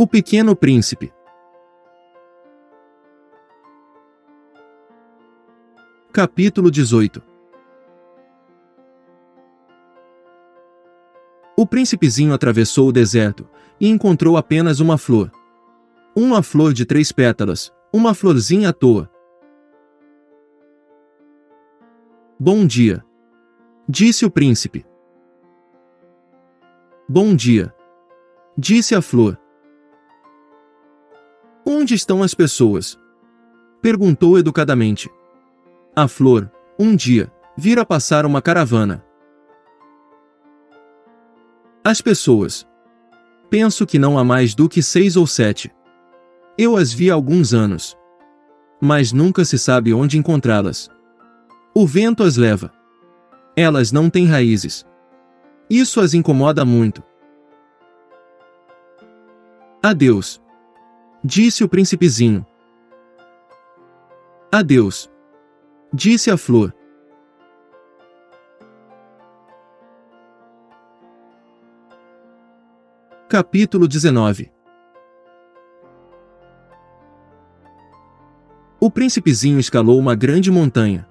O Pequeno Príncipe. Capítulo 18. O príncipezinho atravessou o deserto e encontrou apenas uma flor. Uma flor de 3 pétalas, uma florzinha à toa. Bom dia, disse o príncipe. Bom dia, disse a flor. Onde estão as pessoas? Perguntou educadamente. A flor, um dia, vira passar uma caravana. As pessoas. Penso que não há mais do que 6 ou 7. Eu as vi há alguns anos. Mas nunca se sabe onde encontrá-las. O vento as leva. Elas não têm raízes. Isso as incomoda muito. Adeus, disse o príncipezinho. Adeus, disse a flor. Capítulo 19. O príncipezinho escalou uma grande montanha.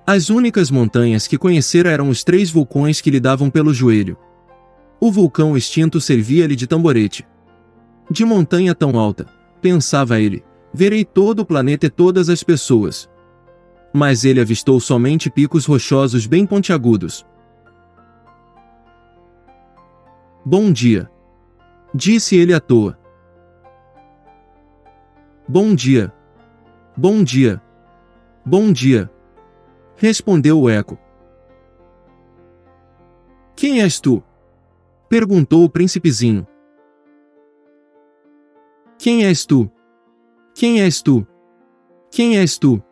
As únicas montanhas que conhecera eram os 3 vulcões que lhe davam pelo joelho. O vulcão extinto servia-lhe de tamborete. De montanha tão alta, pensava ele, verei todo o planeta e todas as pessoas. Mas ele avistou somente picos rochosos bem pontiagudos. Bom dia, disse ele à toa. Bom dia. Bom dia. Bom dia. Respondeu o eco. Quem és tu? Perguntou o príncipezinho. Quem és tu? Quem és tu? Quem és tu?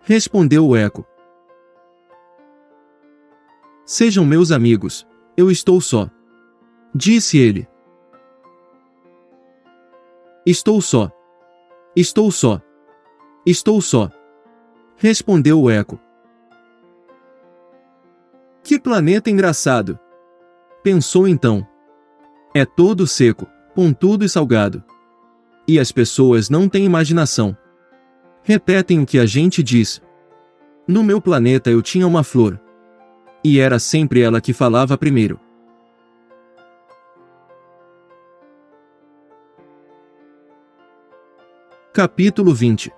Respondeu o eco. Sejam meus amigos, eu estou só. Disse ele. Estou só. Estou só. Estou só. Respondeu o eco. Que planeta engraçado! Pensou então. É todo seco, pontudo e salgado. E as pessoas não têm imaginação. Repetem o que a gente diz. No meu planeta eu tinha uma flor. E era sempre ela que falava primeiro. Capítulo 20.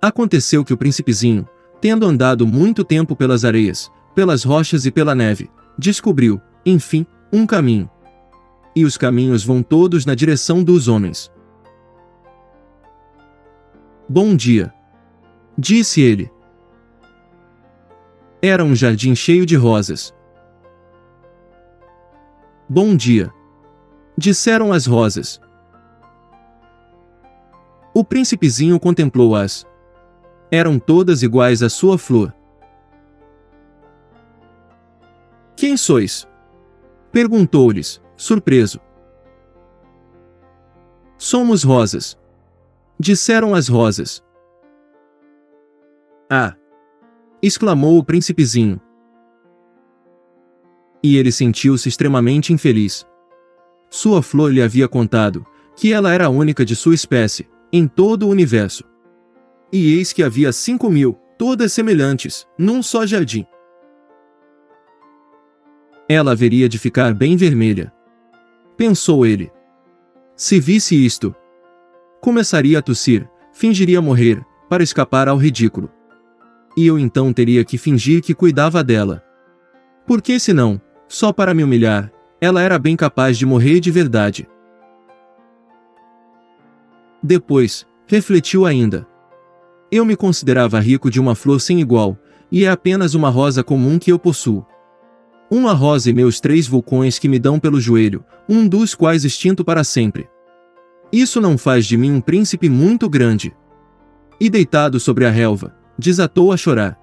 Aconteceu que o príncipezinho, tendo andado muito tempo pelas areias, pelas rochas e pela neve, descobriu, enfim, um caminho. E os caminhos vão todos na direção dos homens. Bom dia, disse ele. Era um jardim cheio de rosas. Bom dia, disseram as rosas. O príncipezinho contemplou-as. Eram todas iguais à sua flor. Quem sois? Perguntou-lhes, surpreso. Somos rosas, disseram as rosas. Ah! Exclamou o príncipezinho. E ele sentiu-se extremamente infeliz. Sua flor lhe havia contado que ela era a única de sua espécie, em todo o universo. E eis que havia 5.000, todas semelhantes, num só jardim. Ela haveria de ficar bem vermelha. Pensou ele. Se visse isto, começaria a tossir, fingiria morrer, para escapar ao ridículo. E eu então teria que fingir que cuidava dela. Porque senão, só para me humilhar, ela era bem capaz de morrer de verdade. Depois, refletiu ainda. Eu me considerava rico de uma flor sem igual, e é apenas uma rosa comum que eu possuo. Uma rosa e meus 3 vulcões que me dão pelo joelho, um dos quais extinto para sempre. Isso não faz de mim um príncipe muito grande. E deitado sobre a relva, desatou a chorar.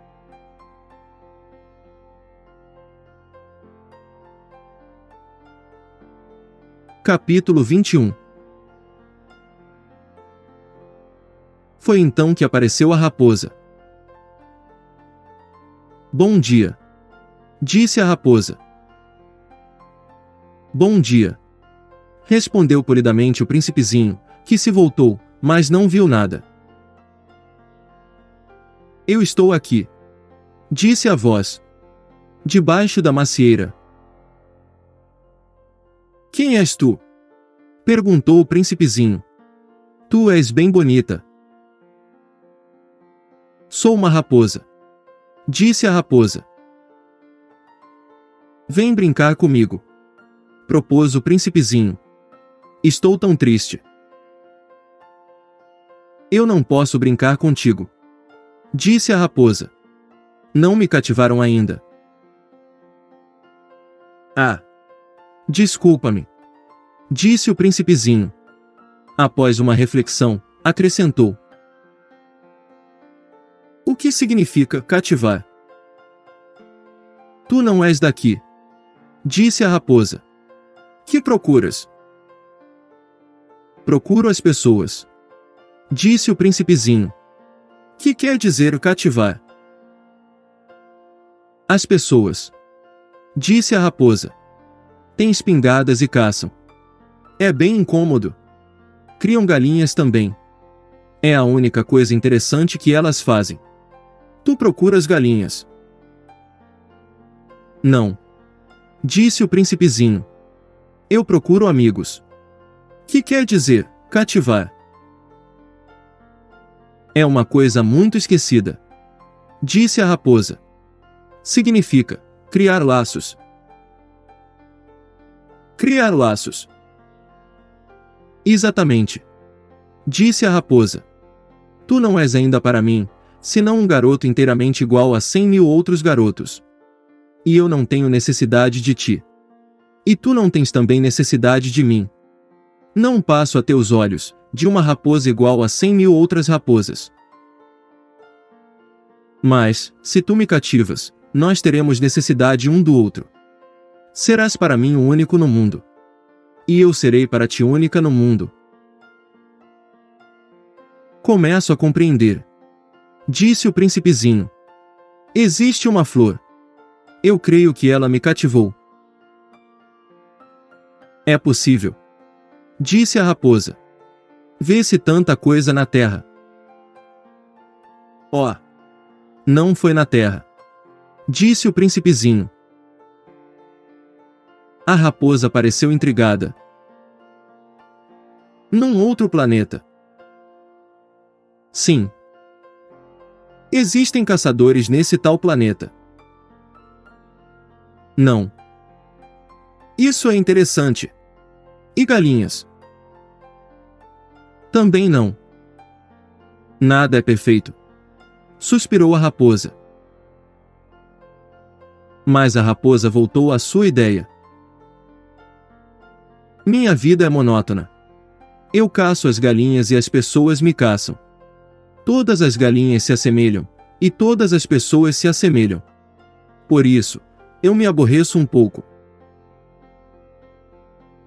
Capítulo 21. Foi então que apareceu a raposa. Bom dia, disse a raposa. Bom dia. Respondeu polidamente o príncipezinho, que se voltou, mas não viu nada. Eu estou aqui. Disse a voz. Debaixo da macieira. Quem és tu? Perguntou o príncipezinho. Tu és bem bonita. Sou uma raposa. Disse a raposa. Vem brincar comigo. Propôs o príncipezinho. Estou tão triste. Eu não posso brincar contigo. Disse a raposa. Não me cativaram ainda. Ah! Desculpa-me. Disse o príncipezinho. Após uma reflexão, acrescentou. O que significa cativar? Tu não és daqui. Disse a raposa. Que procuras? Procuro as pessoas. Disse o príncipezinho. Que quer dizer cativar? As pessoas. Disse a raposa. Têm espingardas e caçam. É bem incômodo. Criam galinhas também. É a única coisa interessante que elas fazem. Tu procuras galinhas. Não. Disse o príncipezinho. Eu procuro amigos. Que quer dizer cativar? É uma coisa muito esquecida. Disse a raposa. Significa criar laços. Criar laços. Exatamente. Disse a raposa. Tu não és ainda para mim, senão um garoto inteiramente igual a 100.000 outros garotos. E eu não tenho necessidade de ti. E tu não tens também necessidade de mim. Não passo a teus olhos, de uma raposa igual a 100.000 outras raposas. Mas, se tu me cativas, nós teremos necessidade um do outro. Serás para mim o único no mundo. E eu serei para ti única no mundo. Começo a compreender. Disse o príncipezinho. Existe uma flor. Eu creio que ela me cativou. É possível. Disse a raposa. Vê-se tanta coisa na terra. Oh! Não foi na terra. Disse o príncipezinho. A raposa pareceu intrigada. Num outro planeta. Sim. Existem caçadores nesse tal planeta. Não. Isso é interessante. E galinhas? Também não. Nada é perfeito. Suspirou a raposa. Mas a raposa voltou à sua ideia. Minha vida é monótona. Eu caço as galinhas e as pessoas me caçam. Todas as galinhas se assemelham, e todas as pessoas se assemelham. Por isso, eu me aborreço um pouco.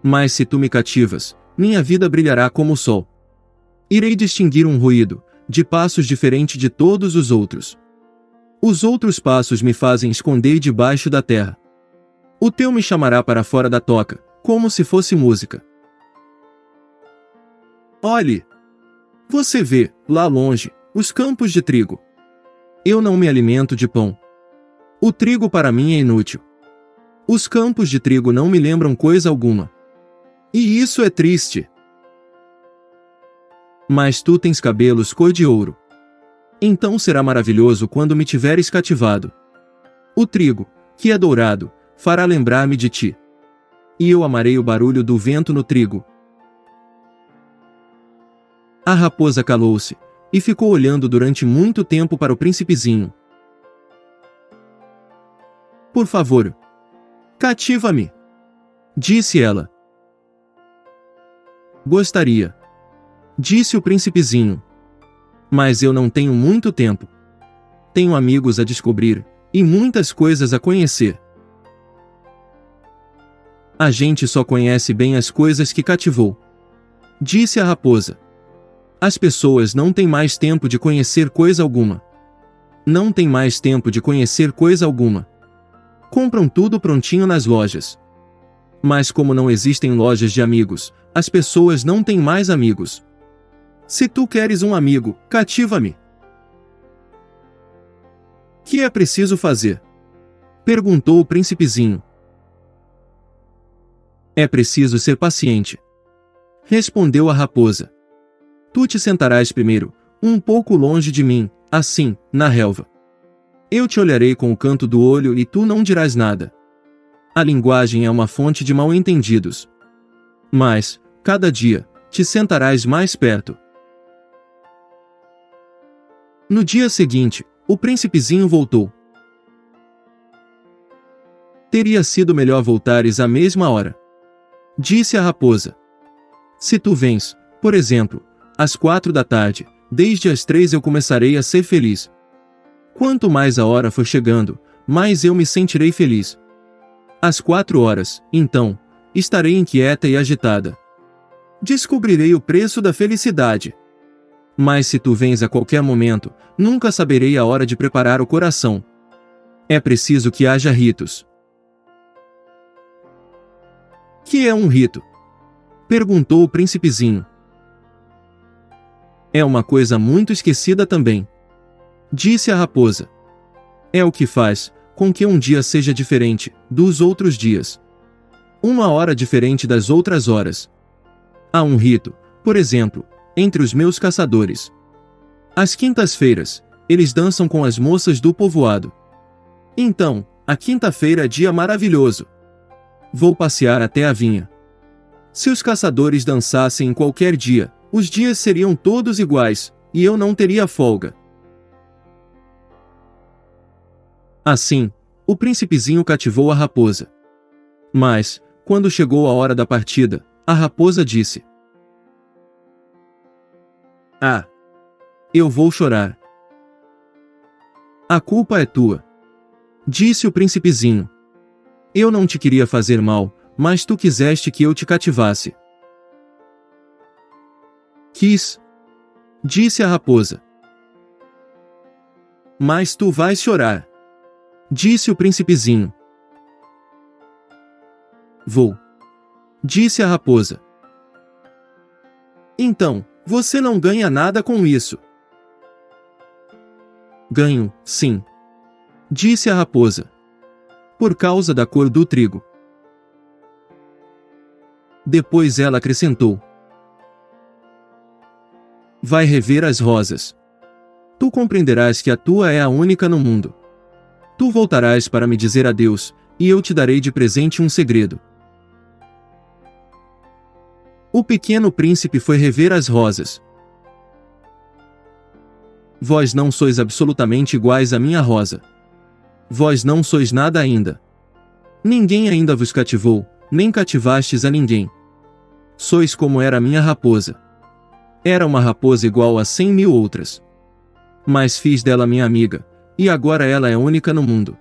Mas se tu me cativas, minha vida brilhará como o sol. Irei distinguir um ruído, de passos diferente de todos os outros. Os outros passos me fazem esconder debaixo da terra. O teu me chamará para fora da toca, como se fosse música. Olhe! Você vê, lá longe, os campos de trigo. Eu não me alimento de pão. O trigo para mim é inútil. Os campos de trigo não me lembram coisa alguma. E isso é triste. Mas tu tens cabelos cor de ouro. Então será maravilhoso quando me tiveres cativado. O trigo, que é dourado, fará lembrar-me de ti. E eu amarei o barulho do vento no trigo. A raposa calou-se, e ficou olhando durante muito tempo para o príncipezinho. Por favor, cativa-me, disse ela. Gostaria, disse o príncipezinho. Mas eu não tenho muito tempo. Tenho amigos a descobrir, e muitas coisas a conhecer. A gente só conhece bem as coisas que cativou, disse a raposa. As pessoas não têm mais tempo de conhecer coisa alguma. Não têm mais tempo de conhecer coisa alguma. Compram tudo prontinho nas lojas. Mas como não existem lojas de amigos, as pessoas não têm mais amigos. Se tu queres um amigo, cativa-me. Que é preciso fazer? Perguntou o príncipezinho. É preciso ser paciente. Respondeu a raposa. Tu te sentarás primeiro, um pouco longe de mim, assim, na relva. Eu te olharei com o canto do olho e tu não dirás nada. A linguagem é uma fonte de mal-entendidos. Mas, cada dia, te sentarás mais perto. No dia seguinte, o príncipezinho voltou. Teria sido melhor voltares à mesma hora. Disse a raposa. Se tu vens, por exemplo, às 4 da tarde, desde as 3 eu começarei a ser feliz. Quanto mais a hora for chegando, mais eu me sentirei feliz. Às 4 horas, então, estarei inquieta e agitada. Descobrirei o preço da felicidade. Mas se tu vens a qualquer momento, nunca saberei a hora de preparar o coração. É preciso que haja ritos. Que é um rito? Perguntou o príncipezinho. É uma coisa muito esquecida também. Disse a raposa. É o que faz com que um dia seja diferente dos outros dias. Uma hora diferente das outras horas. Há um rito, por exemplo, entre os meus caçadores. Às quintas-feiras, eles dançam com as moças do povoado. Então, a quinta-feira é dia maravilhoso. Vou passear até a vinha. Se os caçadores dançassem em qualquer dia, os dias seriam todos iguais, e eu não teria folga. Assim, o príncipezinho cativou a raposa. Mas, quando chegou a hora da partida, a raposa disse: Ah! Eu vou chorar. A culpa é tua. Disse o príncipezinho. Eu não te queria fazer mal, mas tu quiseste que eu te cativasse. Quis. Disse a raposa. Mas tu vais chorar. Disse o príncipezinho. Vou. Disse a raposa. Então, você não ganha nada com isso. Ganho, sim. Disse a raposa. Por causa da cor do trigo. Depois ela acrescentou. Vai rever as rosas. Tu compreenderás que a tua é a única no mundo. Tu voltarás para me dizer adeus, e eu te darei de presente um segredo. O pequeno príncipe foi rever as rosas. Vós não sois absolutamente iguais à minha rosa. Vós não sois nada ainda. Ninguém ainda vos cativou, nem cativastes a ninguém. Sois como era a minha raposa. Era uma raposa igual a 100.000 outras. Mas fiz dela minha amiga, e agora ela é única no mundo.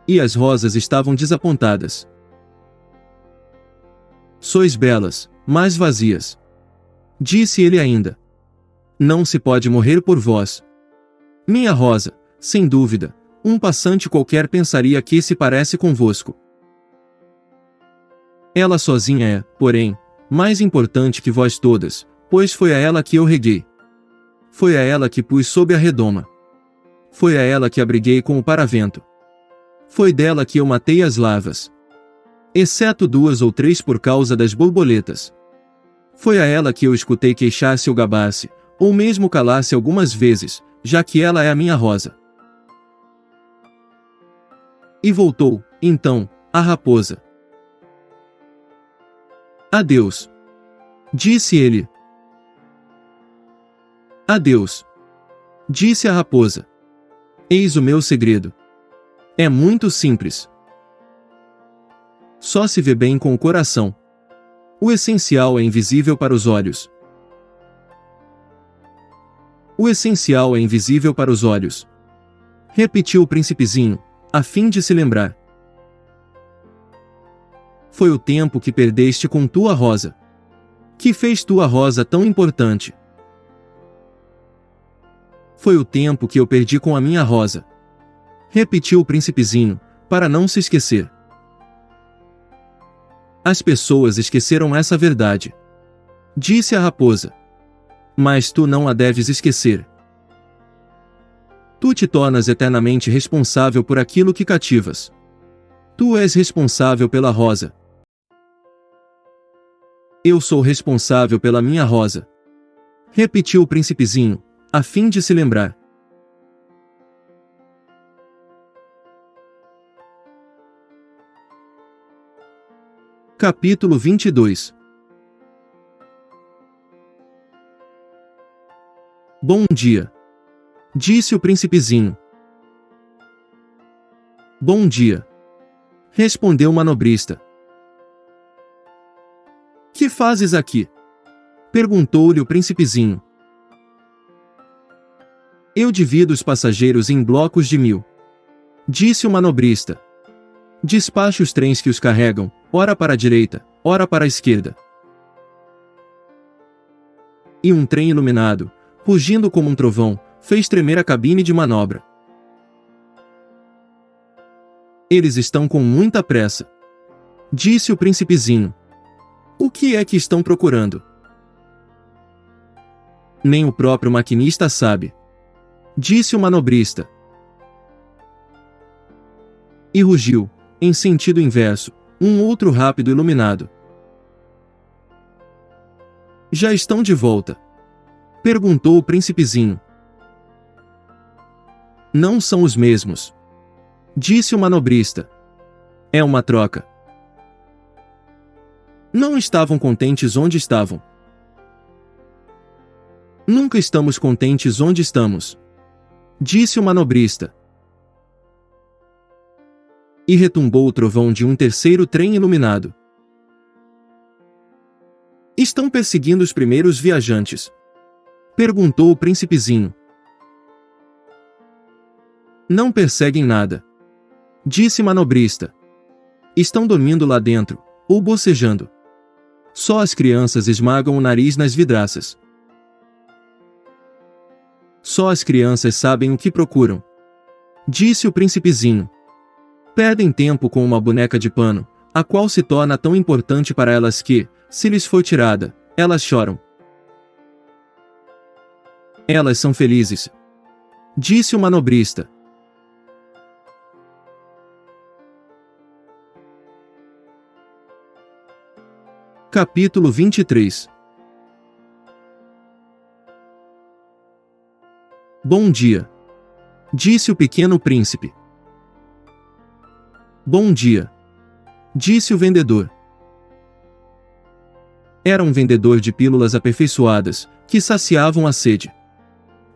E as rosas estavam desapontadas. Sois belas, mas vazias. Disse ele ainda. Não se pode morrer por vós. Minha rosa, sem dúvida, um passante qualquer pensaria que se parece convosco. Ela sozinha é, porém, mais importante que vós todas, pois foi a ela que eu reguei. Foi a ela que pus sob a redoma. Foi a ela que abriguei com o paravento. Foi dela que eu matei as larvas. Exceto 2 ou 3 por causa das borboletas. Foi a ela que eu escutei queixar-se ou gabar-se, ou mesmo calar-se algumas vezes, já que ela é a minha rosa. E voltou, então, a raposa. Adeus. Disse ele. Adeus. Disse a raposa. Eis o meu segredo. É muito simples. Só se vê bem com o coração. O essencial é invisível para os olhos. O essencial é invisível para os olhos. Repetiu o príncipezinho, a fim de se lembrar. Foi o tempo que perdeste com tua rosa. Que fez tua rosa tão importante. Foi o tempo que eu perdi com a minha rosa. Repetiu o príncipezinho, para não se esquecer. As pessoas esqueceram essa verdade. Disse a raposa. Mas tu não a deves esquecer. Tu te tornas eternamente responsável por aquilo que cativas. Tu és responsável pela rosa. Eu sou responsável pela minha rosa. Repetiu o príncipezinho, a fim de se lembrar. Capítulo 22. Bom dia, disse o príncipezinho. Bom dia, respondeu o manobrista. Que fazes aqui? Perguntou-lhe o príncipezinho. Eu divido os passageiros em blocos de 1000. Disse o manobrista. Despache os trens que os carregam, ora para a direita, ora para a esquerda. E um trem iluminado, rugindo como um trovão, fez tremer a cabine de manobra. Eles estão com muita pressa, disse o príncipezinho. O que é que estão procurando? Nem o próprio maquinista sabe, disse o manobrista. E rugiu, em sentido inverso, um outro rápido iluminado. Já estão de volta? Perguntou o príncipezinho. Não são os mesmos, disse o manobrista. É uma troca. Não estavam contentes onde estavam. Nunca estamos contentes onde estamos, disse o manobrista. E retumbou o trovão de um terceiro trem iluminado. Estão perseguindo os primeiros viajantes? Perguntou o príncipezinho. Não perseguem nada, disse o manobrista. Estão dormindo lá dentro, ou bocejando. Só as crianças esmagam o nariz nas vidraças. Só as crianças sabem o que procuram, disse o príncipezinho. Perdem tempo com uma boneca de pano, a qual se torna tão importante para elas que, se lhes for tirada, elas choram. Elas são felizes, disse o manobrista. Capítulo 23. Bom dia, disse o pequeno príncipe. Bom dia, disse o vendedor. Era um vendedor de pílulas aperfeiçoadas, que saciavam a sede.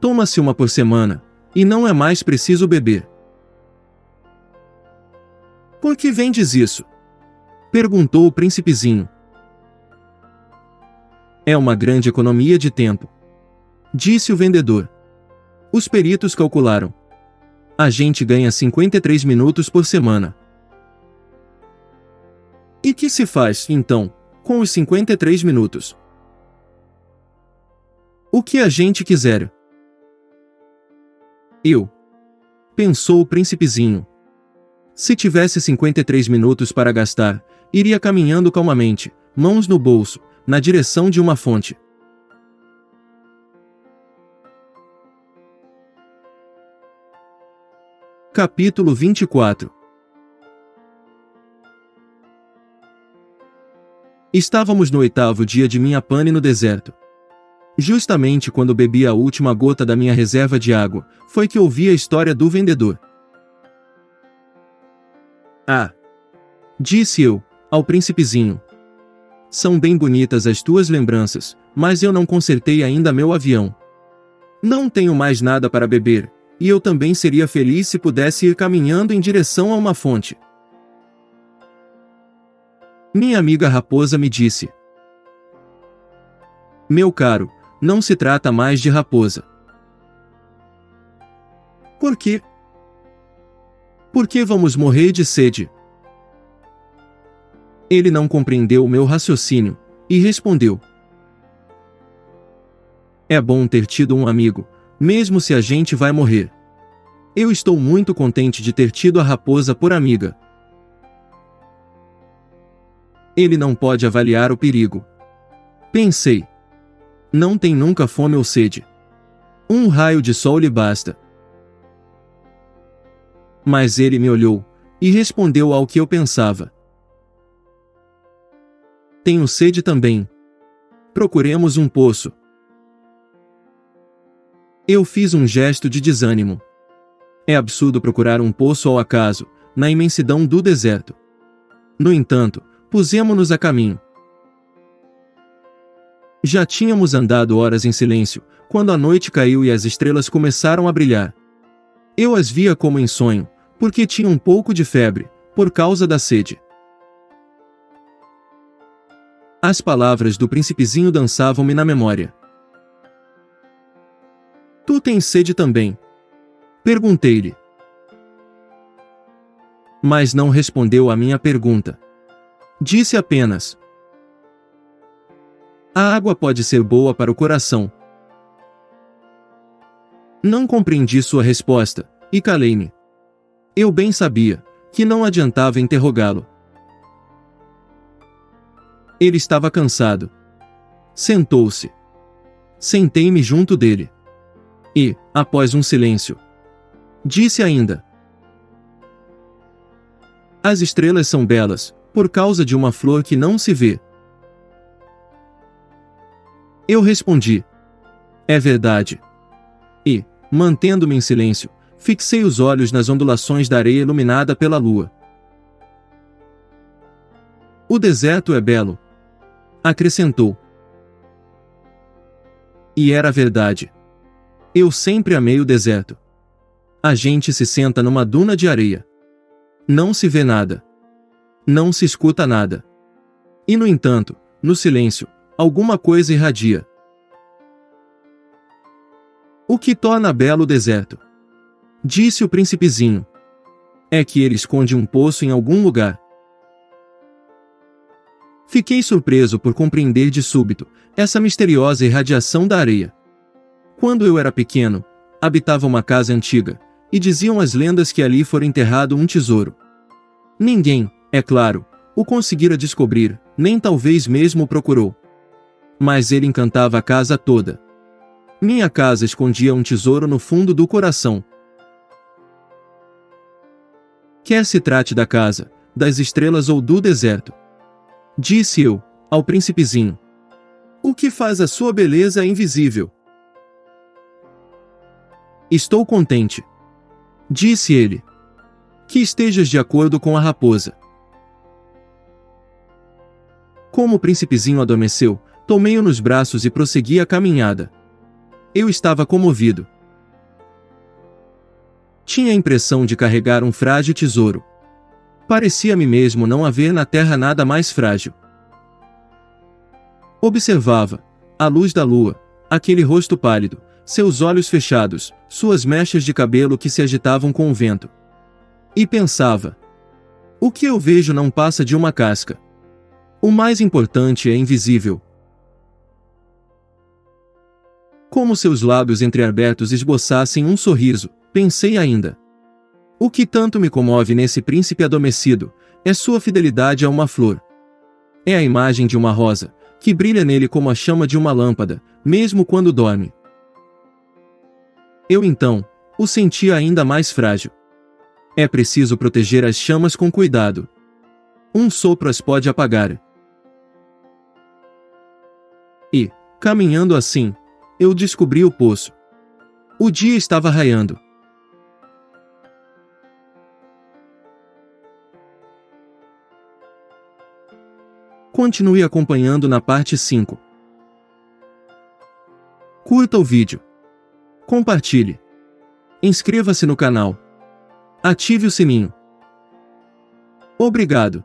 Toma-se uma por semana, e não é mais preciso beber. Por que vendes isso? Perguntou o príncipezinho. É uma grande economia de tempo, disse o vendedor. Os peritos calcularam. A gente ganha 53 minutos por semana. E que se faz, então, com os 53 minutos? O que a gente quiser. Pensou o príncipezinho. Se tivesse 53 minutos para gastar, iria caminhando calmamente, mãos no bolso, na direção de uma fonte. Capítulo 24. Estávamos no 8º dia de minha pane no deserto. Justamente quando bebi a última gota da minha reserva de água, foi que ouvi a história do vendedor. Ah! Disse eu, ao príncipezinho. São bem bonitas as tuas lembranças, mas eu não consertei ainda meu avião. Não tenho mais nada para beber, e eu também seria feliz se pudesse ir caminhando em direção a uma fonte. Minha amiga raposa me disse. Meu caro, não se trata mais de raposa. Por quê? Porque vamos morrer de sede. Ele não compreendeu o meu raciocínio, e respondeu. É bom ter tido um amigo, mesmo se a gente vai morrer. Eu estou muito contente de ter tido a raposa por amiga. Ele não pode avaliar o perigo. Pensei. Não tem nunca fome ou sede. Um raio de sol lhe basta. Mas ele me olhou e respondeu ao que eu pensava. Tenho sede também. Procuremos um poço. Eu fiz um gesto de desânimo. É absurdo procurar um poço ao acaso, na imensidão do deserto. No entanto, pusemo-nos a caminho. Já tínhamos andado horas em silêncio, quando a noite caiu e as estrelas começaram a brilhar. Eu as via como em sonho, porque tinha um pouco de febre, por causa da sede. As palavras do principezinho dançavam-me na memória. Tu tens sede também? Perguntei-lhe. Mas não respondeu à minha pergunta. Disse apenas: a água pode ser boa para o coração. Não compreendi sua resposta, e calei-me. Eu bem sabia que não adiantava interrogá-lo. Ele estava cansado. Sentou-se. Sentei-me junto dele. E, após um silêncio, disse ainda: as estrelas são belas, por causa de uma flor que não se vê. Eu respondi: é verdade. E, mantendo-me em silêncio, fixei os olhos nas ondulações da areia iluminada pela lua. O deserto é belo, acrescentou. E era verdade. Eu sempre amei o deserto. A gente se senta numa duna de areia. Não se vê nada. Não se escuta nada. E no entanto, no silêncio, alguma coisa irradia. O que torna belo o deserto? Disse o principezinho. É que ele esconde um poço em algum lugar. Fiquei surpreso por compreender de súbito essa misteriosa irradiação da areia. Quando eu era pequeno, habitava uma casa antiga, e diziam as lendas que ali fora enterrado um tesouro. Ninguém, é claro, o conseguira descobrir, nem talvez mesmo o procurou. Mas ele encantava a casa toda. Minha casa escondia um tesouro no fundo do coração. Quer se trate da casa, das estrelas ou do deserto, disse eu, ao principezinho. O que faz a sua beleza é invisível. Estou contente, disse ele. Que estejas de acordo com a raposa. Como o principezinho adormeceu, tomei-o nos braços e prossegui a caminhada. Eu estava comovido. Tinha a impressão de carregar um frágil tesouro. Parecia-me mesmo não haver na terra nada mais frágil. Observava, à luz da lua, aquele rosto pálido, seus olhos fechados, suas mechas de cabelo que se agitavam com o vento. E pensava: o que eu vejo não passa de uma casca. O mais importante é invisível. Como seus lábios entreabertos esboçassem um sorriso, pensei ainda. O que tanto me comove nesse príncipe adormecido é sua fidelidade a uma flor. É a imagem de uma rosa, que brilha nele como a chama de uma lâmpada, mesmo quando dorme. Eu então o sentia ainda mais frágil. É preciso proteger as chamas com cuidado. Um sopro as pode apagar. E, caminhando assim, eu descobri o poço. O dia estava raiando. Continue acompanhando na parte 5. Curta o vídeo. Compartilhe. Inscreva-se no canal. Ative o sininho. Obrigado.